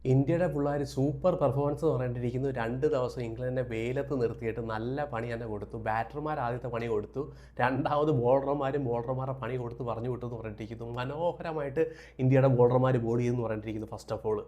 ഇന്ത്യയുടെ പിള്ളേർ super performance എന്ന് പറഞ്ഞിട്ടിരിക്കുന്നു. 2 ദിവസം ഇംഗ്ലണ്ടിനെ വെയിലത്ത് നിർത്തിയിട്ട് നല്ല പണി തന്നെ കൊടുത്തു. ബാറ്റർമാർ ആദ്യത്തെ പണി കൊടുത്തു. രണ്ടാമത് ബോളർമാരുടെ പണി കൊടുത്ത് പറഞ്ഞു വിട്ടു എന്ന് പറഞ്ഞിട്ടിരിക്കുന്നു. മനോഹരമായിട്ട് ഇന്ത്യയുടെ ബോളർമാർ ബോൾ ചെയ്യുമെന്ന് പറഞ്ഞിട്ടിരിക്കുന്നു. ഫസ്റ്റ് ഓഫ് ഓൾ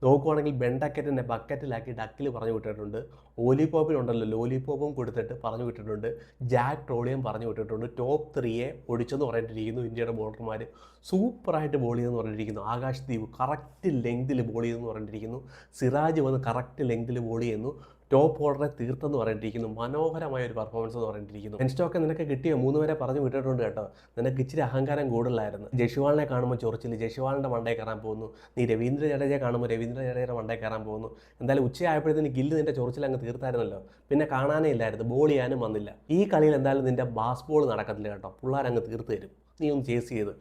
നോക്കുവാണെങ്കിൽ ബെൻഡക്കറ്റിനെ ബക്കറ്റിലാക്കി ഡക്കിൽ പറഞ്ഞു വിട്ടിട്ടുണ്ട്. ഓലിപ്പോപ്പിനുണ്ടല്ലോ ലോലിപ്പോപ്പും കൊടുത്തിട്ട് പറഞ്ഞു വിട്ടിട്ടുണ്ട്. ജാക്ക് ട്രോളിയും പറഞ്ഞു വിട്ടിട്ടുണ്ട്. ടോപ്പ് 3യെ ഒടിച്ചെന്ന് പറഞ്ഞിട്ടിരിക്കുന്നു. ഇന്ത്യയുടെ ബോളർമാർ സൂപ്പറായിട്ട് ബോൾ ചെയ്തെന്ന് പറഞ്ഞിരിക്കുന്നു. ആകാശ് ദീപ് കറക്റ്റ് ലെങ്തിൽ ബോൾ ചെയ്തെന്ന് പറഞ്ഞിരിക്കുന്നു. സിറാജ് വന്ന് കറക്റ്റ് ലെങ്തിൽ ബോൾ ചെയ്യുന്നു. ടോപ്പ് ഓർഡറെ തീർത്തെന്ന് പറഞ്ഞിട്ടിരിക്കുന്നു. മനോഹരമായ ഒരു പെർഫോമൻസ് എന്ന് പറഞ്ഞിട്ടിരിക്കുന്നു. സ്റ്റോക്ക് നിനക്ക് കിട്ടിയോ? 3 വരെ പറഞ്ഞു വിട്ടിട്ടുണ്ട് കേട്ടോ. നിനക്ക് ഇച്ചിരി അഹങ്കാരം കൂടുതലായിരുന്നു. ജയ്സ്വാളിനെ കാണുമ്പോൾ ചൊറിച്ചിൽ, ജയ്സ്വാളിൻ്റെ മണ്ടേ കയറാൻ പോകുന്നു. നീ രവീന്ദ്ര ജഡേജയെ കാണുമ്പോൾ രവീന്ദ്ര ജഡേജയുടെ മണ്ടേ കയറാൻ പോകുന്നു. എന്തായാലും ഉച്ചയായപ്പോഴത്തേന് ഗില്ല് നിന്റെ ചൊറിച്ചിൽ അങ്ങ് തീർത്തായിരുന്നല്ലോ. പിന്നെ കാണാനേ ഇല്ലായിരുന്നു, ബോൾ ചെയ്യാനും വന്നില്ല. ഈ കളിയിൽ എന്തായാലും നിന്റെ ബാസ് ബോൾ നടക്കത്തില്ല കേട്ടോ. പിള്ളേരങ്ങ് തീർത്ത് തരും. നീ ഒന്ന് ചേസ് ചെയ്ത്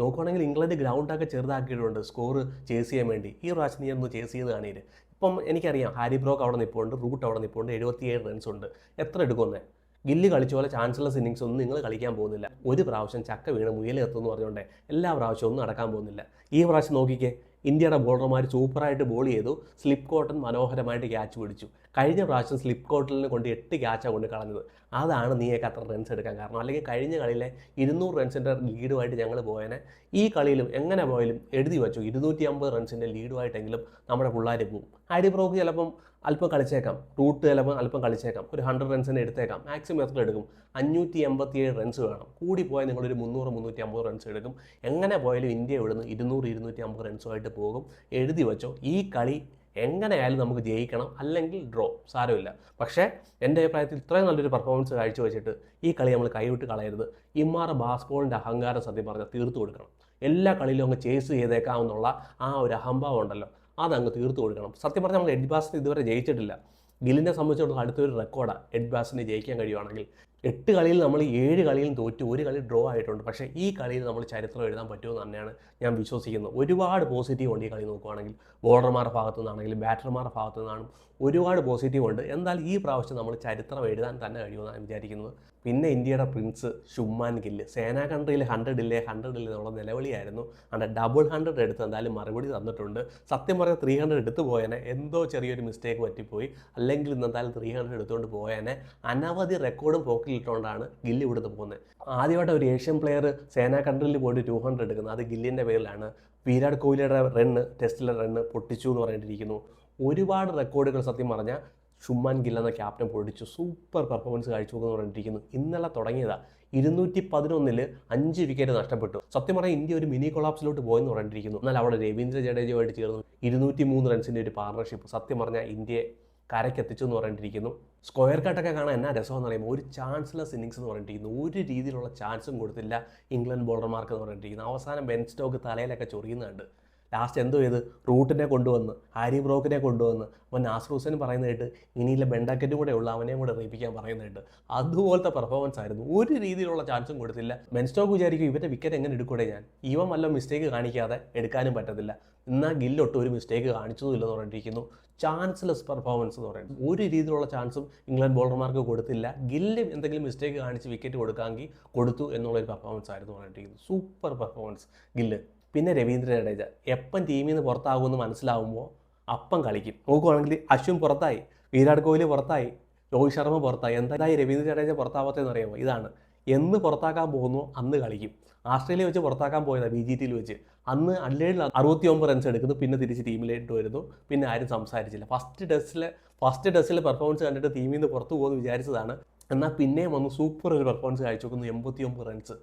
നോക്കുവാണെങ്കിൽ ഇംഗ്ലണ്ട് ഗ്രൗണ്ടൊക്കെ ചെറുതാക്കിയിട്ടുണ്ട് സ്കോർ ചേസ് ചെയ്യാൻ വേണ്ടി. ഈ പ്രാവശ്യം നീ ഒന്ന് ചേസ് ചെയ്ത് കാണിയില്ല. ഇപ്പം എനിക്കറിയാം ഹാരി ബ്രോക്ക് അവിടെ നിൽപ്പുണ്ട്, റൂട്ട് അവിടെ നിൽപ്പുണ്ട്, 77 റൺസ് ഉണ്ട്. എത്ര എടുക്കുമെന്നേ? ഗില്ല് കളിച്ച പോലെ ചാൻസ്ലെസ് ഇന്നിങ്സ് ഒന്നും നിങ്ങൾ കളിക്കാൻ പോകുന്നില്ല. ഒരു പ്രാവശ്യം ചക്ക വീണ് മുയലെത്തുമെന്ന് പറഞ്ഞുകൊണ്ടേ എല്ലാ പ്രാവശ്യവും ഒന്നും നടക്കാൻ പോകുന്നില്ല. ഈ പ്രാവശ്യം നോക്കിക്കേ, ഇന്ത്യയുടെ ബോളർമാർ സൂപ്പറായിട്ട് ബോൾ ചെയ്തു. സ്ലിപ്പ് കോട്ടൺ മനോഹരമായിട്ട് ക്യാച്ച് പിടിച്ചു. കഴിഞ്ഞ പ്രാവശ്യം സ്ലിപ്പ് കോട്ടണിനെ കൊണ്ട് 8 ക്യാച്ചാണ് കൊണ്ട് കളഞ്ഞത്. അതാണ് നീയൊക്കെ അത്ര റൺസ് എടുക്കാൻ കാരണം. അല്ലെങ്കിൽ കഴിഞ്ഞ കളിയിലെ 200 റൺസിൻ്റെ ലീഡുമായിട്ട് ഞങ്ങൾ പോയനെ. ഈ കളിയിലും എങ്ങനെ പോയാലും എഴുതി വെച്ചു 250 റൺസിൻ്റെ ലീഡുമായിട്ടെങ്കിലും നമ്മുടെ പിള്ളേർ പോകും. ഹാരി ബ്രോക്ക് ചിലപ്പം അല്പം കളിച്ചേക്കാം, റൂട്ട് ചിലപ്പോൾ അല്പം കളിച്ചേക്കാം, ഒരു 100 റൺസിന് എടുത്തേക്കാം. മാക്സിമം എത്ര എടുക്കും? 587 റൺസ് വേണം. കൂടിപ്പോയാൽ നിങ്ങളൊരു 300-350 റൺസ് എടുക്കും. എങ്ങനെ പോയാലും ഇന്ത്യ ഇവിടുന്ന് 200-250 റൺസുമായിട്ട് പോകും. എഴുതി വെച്ചോ. ഈ കളി എങ്ങനെയായാലും നമുക്ക് ജയിക്കണം, അല്ലെങ്കിൽ ഡ്രോ, സാരമില്ല. പക്ഷേ എൻ്റെ അഭിപ്രായത്തിൽ ഇത്രയും നല്ലൊരു പെർഫോമൻസ് കാഴ്ചവെച്ചിട്ട് ഈ കളി നമ്മൾ കൈവിട്ട് കളയരുത്. ഇമ്മാറ ബാസ്ബോളിൻ്റെ അഹങ്കാരം സത്യം പറഞ്ഞാൽ തീർത്തു കൊടുക്കണം. എല്ലാ കളിയിലും അങ്ങ് ചേസ് ചെയ്തേക്കാമെന്നുള്ള ആ ഒരു അഹംഭാവം ഉണ്ടല്ലോ, അതങ്ങ് തീർത്തു കൊടുക്കണം. സത്യം പറഞ്ഞാൽ നമ്മൾ എഡ്ബാസിന് ഇതുവരെ ജയിച്ചിട്ടില്ല. ഗില്ലിനെ സംബന്ധിച്ചിടത്തോളം അടുത്തൊരു റെക്കോർഡാണ് എഡ്ബാസിന് ജയിക്കാൻ കഴിയുവാണെങ്കിൽ. 8 കളിയിൽ നമ്മൾ 7 കളിയിൽ തോറ്റു, 1 കളി ഡ്രോ ആയിട്ടുണ്ട്. പക്ഷേ ഈ കളിയിൽ നമ്മൾ ചരിത്രം എഴുതാൻ പറ്റുമെന്ന് തന്നെയാണ് ഞാൻ വിശ്വസിക്കുന്നത്. ഒരുപാട് പോസിറ്റീവ് ഉണ്ട് ഈ കളി നോക്കുകയാണെങ്കിൽ. ബോളർമാരുടെ ഭാഗത്തു നിന്നാണെങ്കിലും ബാറ്റർമാരുടെ ഭാഗത്തു നിന്നാണ് ഒരുപാട് പോസിറ്റീവ് ഉണ്ട്. എന്നാൽ ഈ പ്രാവശ്യം നമ്മൾ ചരിത്രം എഴുതാൻ തന്നെ കഴിയുമെന്നാണ് വിചാരിക്കുന്നത്. പിന്നെ ഇന്ത്യയുടെ പ്രിൻസ് ശുഭ്മാൻ ഗില്ല് സേനാ കൺട്രിയിൽ 100 ഇല്ലേ എന്നുള്ള നിലവിളിയായിരുന്നു. അവിടെ ഡബിൾ 100 എടുത്ത് എന്തായാലും മറുപടി തന്നിട്ടുണ്ട്. സത്യം പറഞ്ഞാൽ 300 എടുത്തു പോയേനെ. എന്തോ ചെറിയൊരു മിസ്റ്റേക്ക് പറ്റിപ്പോയി. അല്ലെങ്കിൽ ഇന്ന് എന്തായാലും 300 എടുത്തുകൊണ്ട് പോയേനെ. അനവധി റെക്കോർഡും പോക്കിലിട്ടുകൊണ്ടാണ് ഗില്ല് ഇവിടുന്ന് പോകുന്നത്. ആദ്യമായിട്ട് ഒരു ഏഷ്യൻ പ്ലെയർ സേനാ കൺട്രിയിൽ പോയിട്ട് 200 എടുക്കുന്നത് അത് ഗില്ലിൻ്റെ പേരിലാണ്. വിരാട് കോഹ്ലിയുടെ ടെസ്റ്റിലെ റണ്ണ് പൊട്ടിച്ചു എന്ന് പറഞ്ഞിട്ടിരിക്കുന്നു. ഒരുപാട് റെക്കോർഡുകൾ സത്യം പറഞ്ഞാൽ ശുഭ്മാൻ ഗിൽ എന്ന ക്യാപ്റ്റൻ പൊടിച്ചു. സൂപ്പർ പെർഫോമൻസ് കാഴ്ചവെക്കുന്നു പറഞ്ഞിരിക്കുന്നു. ഇന്നലെ തുടങ്ങിയതാണ്. 211-ൽ 5 വിക്കറ്റ് നഷ്ടപ്പെട്ടു. സത്യം പറഞ്ഞാൽ ഇന്ത്യ ഒരു മിനി കൊളാപ്സിലോട്ട് പോയെന്ന് പറഞ്ഞിരിക്കുന്നു. എന്നാൽ അവിടെ രവീന്ദ്ര ജഡേജയുമായിട്ട് ചേർന്ന് 203 റൺസിൻ്റെ ഒരു പാർട്ണർഷിപ്പ് സത്യം പറഞ്ഞാൽ ഇന്ത്യയെ കരയ്ക്കെത്തിച്ചു എന്ന് പറഞ്ഞിരിക്കുന്നു. സ്ക്വയർ കട്ടൊക്കെ കാണാൻ എന്നാ രസമെന്ന് പറയുമ്പോൾ ഒരു ചാൻസ്ലെസ് ഇന്നിങ്സ് എന്ന് പറഞ്ഞിരിക്കുന്നു. ഒരു രീതിയിലുള്ള ചാൻസും കൊടുത്തില്ല ഇംഗ്ലണ്ട് ബോളർമാർക്ക് എന്ന് പറഞ്ഞിരിക്കുന്നു. അവസാനം ബെൻ സ്റ്റോക്ക് തലയിലൊക്കെ ചൊറിയുന്നുണ്ട്. ലാസ്റ്റ് എന്തോ ചെയ്ത് റൂട്ടിനെ കൊണ്ടുവന്ന് ഹാരി ബ്രോക്കിനെ കൊണ്ടുവന്ന് അവൻ നാസർ ഹുസൈൻ പറയുന്നതായിട്ട് ഇനിയില്ല ബെൻഡക്കറ്റും കൂടെ ഉള്ള അവനെയും കൂടെ റേപ്പിക്കാൻ പറയുന്നതായിട്ട്. അതുപോലത്തെ പെർഫോമൻസ് ആയിരുന്നു. ഒരു രീതിയിലുള്ള ചാൻസും കൊടുത്തില്ല. ബെൻ സ്റ്റോക്ക് വിചാരിക്കും ഇവൻ്റെ വിക്കറ്റ് എങ്ങനെ എടുക്കൂടെ ഞാൻ, ഇവൻ വല്ല മിസ്റ്റേക്ക് കാണിക്കാതെ എടുക്കാനും പറ്റത്തില്ല. എന്നാൽ ഗില്ലൊട്ട് ഒരു മിസ്റ്റേക്ക് കാണിച്ചതുമില്ലെന്ന് പറഞ്ഞിരിക്കുന്നു. ചാൻസ്ലെസ് പെർഫോമൻസ് എന്ന് പറയുന്നത് ഒരു രീതിയിലുള്ള ചാൻസും ഇംഗ്ലണ്ട് ബോളർമാർക്ക് കൊടുത്തില്ല. ഗില്ല് എന്തെങ്കിലും മിസ്റ്റേക്ക് കാണിച്ച് വിക്കറ്റ് കൊടുക്കാമെങ്കിൽ കൊടുത്തു എന്നുള്ളൊരു പെർഫോമൻസ് ആയിരുന്നു പറഞ്ഞിരിക്കുന്നത്. Super performance Gill. പിന്നെ രവീന്ദ്ര ജഡേജ എപ്പം ടീമിൽ നിന്ന് പുറത്താകുമെന്ന് മനസ്സിലാവുമ്പോൾ അപ്പം കളിക്കും. നോക്കുവാണെങ്കിൽ അശ്വിൻ പുറത്തായി, വിരാട് കോഹ്ലി പുറത്തായി, രോഹിത് ശർമ്മ പുറത്തായി. എന്തായാലും രവീന്ദ്ര ജഡേജ പുറത്താവാത്തതെന്ന് അറിയാമോ? ഇതാണ്, എന്ന് പുറത്താക്കാൻ പോകുന്നു അന്ന് കളിക്കും. ആസ്ട്രേലിയ വെച്ച് പുറത്താക്കാൻ പോയതാണ് BGTയിൽ വെച്ച്. അന്ന് അല്ലേഡിൽ 69 റൺസ് എടുക്കുന്നു. പിന്നെ തിരിച്ച് ടീമിലേക്ക് വരുന്നു. പിന്നെ ആരും സംസാരിച്ചില്ല. ഫസ്റ്റ് ടെസ്റ്റിലെ പെർഫോമൻസ് കണ്ടിട്ട് ടീമിൽ നിന്ന് പുറത്തു പോകുമെന്ന് വിചാരിച്ചതാണ്. എന്നാൽ പിന്നെയും വന്ന് സൂപ്പർ ഒരു പെർഫോമൻസ് കാഴ്ചവെക്കുന്നു. 89 റൺസ്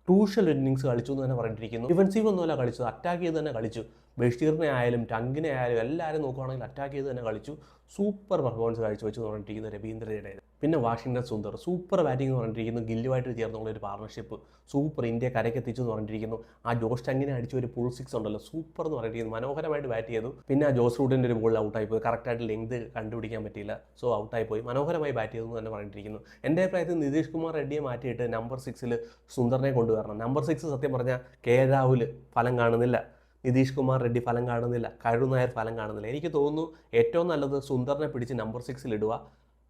ക്രൂഷ്യൽ ഇന്നിങ്സ് കളിച്ചു എന്ന് തന്നെ പറഞ്ഞിരിക്കുന്നു. ഡിഫൻസീവ് ഒന്നുമല്ല കളിച്ചത്, അറ്റാക്ക് ചെയ്ത് തന്നെ കളിച്ചു. ബഷീറിനെ ആയാലും ടങ്കിനെ ആയാലും എല്ലാവരും നോക്കുകയാണെങ്കിൽ അറ്റാക്ക് ചെയ്ത് തന്നെ കളിച്ചു. സൂപ്പർ പെർഫോമൻസ് കാഴ്ചവെച്ച് എന്ന് പറഞ്ഞിരിക്കുന്ന രവീന്ദ്ര ജഡേജ. പിന്നെ വാഷിംഗ്ടൺ സുന്ദർ സൂപ്പർ ബാറ്റിംഗ് എന്ന് പറഞ്ഞിരിക്കുന്നു. ഗില്ലുമായിട്ട് ചേർന്നുള്ള ഒരു പാർട്ണർഷിപ്പ് സൂപ്പർ, ഇന്ത്യ കരയ്ക്കെത്തിച്ചു എന്ന് പറഞ്ഞിരിക്കുന്നു. ആ ജോസ് ടങ്ങിനെ അടിച്ച ഒരു പുൾ 6 ഉണ്ടല്ലോ, സൂപ്പർ എന്ന് പറഞ്ഞിരിക്കുന്നു. മനോഹരമായിട്ട് ബാറ്റ് ചെയ്തു. പിന്നെ ആ ജോസ് റൂട്ടിൻ്റെ ഒരു ബോളിൽ ഔട്ടായി പോയി. കറക്റ്റായിട്ട് ലെങ്ത് കണ്ടുപിടിക്കാൻ പറ്റിയില്ല, സോ ഔട്ടായി പോയി. മനോഹരമായി ബാറ്റ് ചെയ്തു എന്ന് തന്നെ പറഞ്ഞിരിക്കുന്നു. എൻ്റെ അഭിപ്രായത്തിൽ നിതീഷ് കുമാർ റെഡ്ഡിയെ മാറ്റിയിട്ട് നമ്പർ 6 സുന്ദറിനെ കൊണ്ടുവരണം. നമ്പർ 6 സത്യം പറഞ്ഞാൽ രാഹുൽ ഫലം കാണുന്നില്ല, നിതീഷ് കുമാർ റെഡ്ഡി ഫലം കാണുന്നില്ല, കരുൺ നായർ ഫലം കാണുന്നില്ല. എനിക്ക് തോന്നുന്നു ഏറ്റവും നല്ലത് സുന്ദറിനെ പിടിച്ച് നമ്പർ 6 ഇടുക,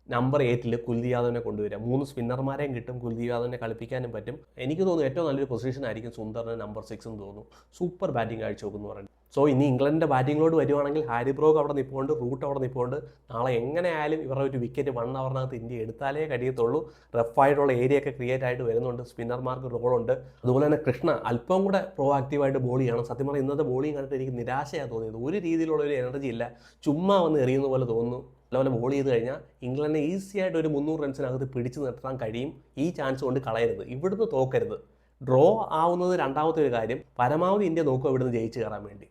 നമ്പർ 8 കുൽദീപ് യാദവിനെ കൊണ്ടുവരിക. 3 സ്പിന്നർമാരെയും കിട്ടും, കുൽദീപ് യാദവിനെ കളിപ്പിക്കാനും പറ്റും. എനിക്ക് തോന്നുന്നു ഏറ്റവും നല്ലൊരു പൊസിഷൻ ആയിരിക്കും സുന്ദറിന് നമ്പർ 6 എന്ന് തോന്നുന്നു. സൂപ്പർ ബാറ്റിംഗ് കാഴ്ചവെക്കുന്നു പറഞ്ഞു. സോ ഇനി ഇംഗ്ലണ്ടിൻ്റെ ബാറ്റിങ്ങിലോട്ട് വരുവാണെങ്കിൽ ഹാരി ബ്രോക്ക് അവിടെ നിൽപ്പുണ്ട്, റൂട്ട് അവിടെ നിൽപ്പുണ്ട്. നാളെ എങ്ങനെയായാലും ഇവരുടെ ഒരു വിക്കറ്റ് 1 ഓവറിനകത്ത് ഇന്ത്യ എടുത്താലേ കഴിയത്തുള്ളൂ. റഫായിട്ടുള്ള ഏരിയ ഒക്കെ ക്രിയേറ്റ് ആയിട്ട് വരുന്നുണ്ട്, സ്പിന്നർമാർക്ക് റോളുണ്ട്. അതുപോലെ തന്നെ കൃഷ്ണ അല്പം കൂടെ പ്രോ ആക്റ്റീവായിട്ട് ബോൾ ചെയ്യണം. സത്യം പറഞ്ഞാൽ ഇന്നത്തെ ബോളിംഗ് കണ്ടിട്ട് എനിക്ക് നിരാശയാണ് തോന്നിയത്. ഒരു രീതിയിലുള്ള ഒരു എനർജി ഇല്ല, ചുമ്മാ വന്ന് എറിയുന്ന പോലെ തോന്നുന്നു. നല്ലപോലെ ബോൾ ചെയ്ത് കഴിഞ്ഞാൽ ഇംഗ്ലണ്ടിനെ ഈസി ആയിട്ട് ഒരു 300 റൺസിനകത്ത് പിടിച്ചു നിർത്താൻ കഴിയും. ഈ ചാൻസ് കൊണ്ട് കളയരുത്, ഇവിടുന്ന് തോക്കരുത്. ഡ്രോ ആവുന്നത് രണ്ടാമത്തെ ഒരു കാര്യം. പരമാവധി ഇന്ത്യ നോക്കുക ഇവിടുന്ന് ജയിച്ച് കയറാൻ വേണ്ടി.